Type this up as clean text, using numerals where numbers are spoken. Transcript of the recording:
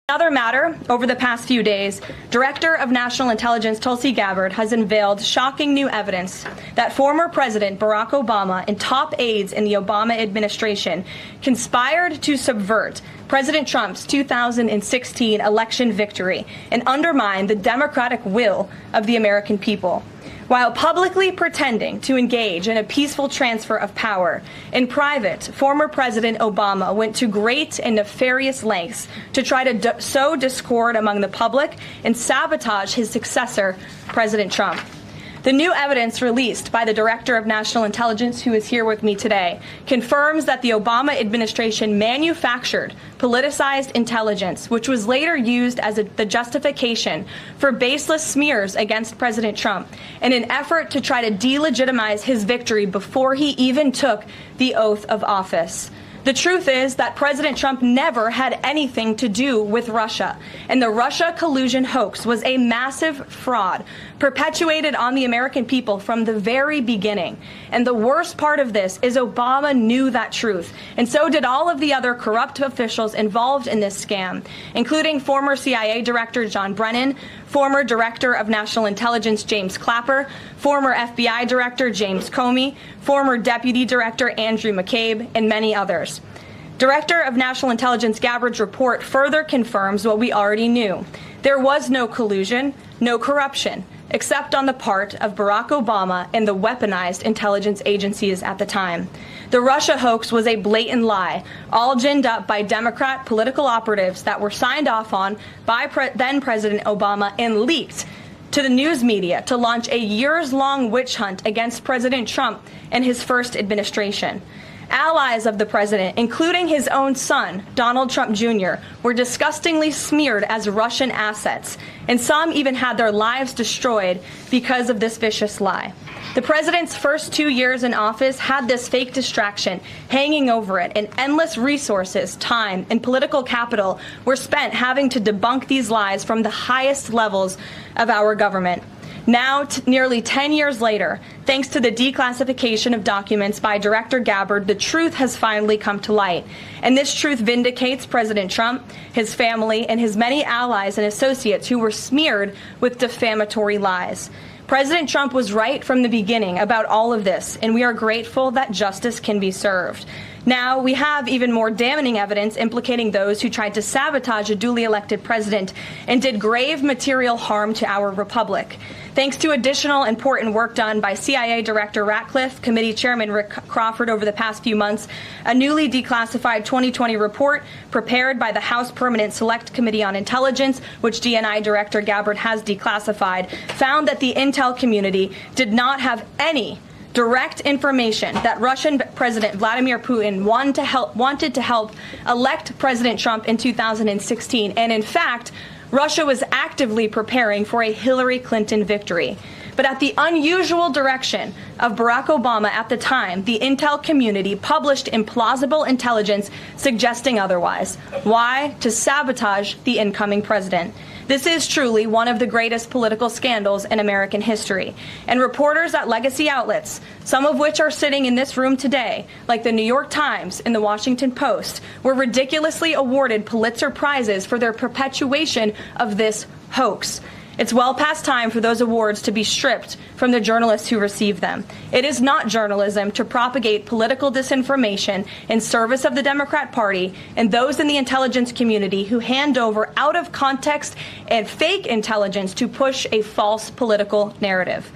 Another matter, over the past few days, Director of National Intelligence Tulsi Gabbard has unveiled shocking new evidence that former President Barack Obama and top aides in the Obama administration conspired to subvert President Trump's 2016 election victory and undermine the democratic will of the American people. While publicly pretending to engage in a peaceful transfer of power, in private, former President Obama went to great and nefarious lengths to try to sow discord among the public and sabotage his successor, President Trump. The new evidence released by the Director of National Intelligence, who is here with me today, confirms that the Obama administration manufactured politicized intelligence, which was later used as the justification for baseless smears against President Trump in an effort to try to delegitimize his victory before he even took the oath of office. The truth is that President Trump never had anything to do with Russia, and the Russia collusion hoax was a massive fraud perpetuated on the American people from the very beginning. And the worst part of this is Obama knew that truth, and so did all of the other corrupt officials involved in this scam, including former CIA Director John Brennan, former Director of National Intelligence James Clapper, former FBI Director James Comey, former Deputy Director Andrew McCabe, and many others. Director of National Intelligence Gabbard's report further confirms what we already knew. There was no collusion, no corruption, except on the part of Barack Obama and the weaponized intelligence agencies at the time. The Russia hoax was a blatant lie, all ginned up by Democrat political operatives that were signed off on by then President Obama and leaked to the news media to launch a years-long witch hunt against President Trump and his first administration. Allies of the president, including his own son, Donald Trump Jr., were disgustingly smeared as Russian assets, and some even had their lives destroyed because of this vicious lie. The president's first 2 years in office had this fake distraction hanging over it, and endless resources, time, and political capital were spent having to debunk these lies from the highest levels of our government. Now, nearly 10 years later, thanks to the declassification of documents by Director Gabbard, the truth has finally come to light. And this truth vindicates President Trump, his family, and his many allies and associates who were smeared with defamatory lies. President Trump was right from the beginning about all of this, and we are grateful that justice can be served. Now, we have even more damning evidence implicating those who tried to sabotage a duly elected president and did grave material harm to our republic. Thanks to additional important work done by CIA Director Ratcliffe, Committee Chairman Rick Crawford over the past few months, a newly declassified 2020 report prepared by the House Permanent Select Committee on Intelligence, which DNI Director Gabbard has declassified, found that the intel community did not have any direct information that Russian President Vladimir Putin wanted to help elect President Trump in 2016. And in fact, Russia was actively preparing for a Hillary Clinton victory. But at the unusual direction of Barack Obama at the time, the intel community published implausible intelligence suggesting otherwise. Why? To sabotage the incoming president. This is truly one of the greatest political scandals in American history. And reporters at legacy outlets, some of which are sitting in this room today, like the New York Times and the Washington Post, were ridiculously awarded Pulitzer Prizes for their perpetuation of this hoax. It's well past time for those awards to be stripped from the journalists who receive them. It is not journalism to propagate political disinformation in service of the Democrat Party and those in the intelligence community who hand over out of context and fake intelligence to push a false political narrative.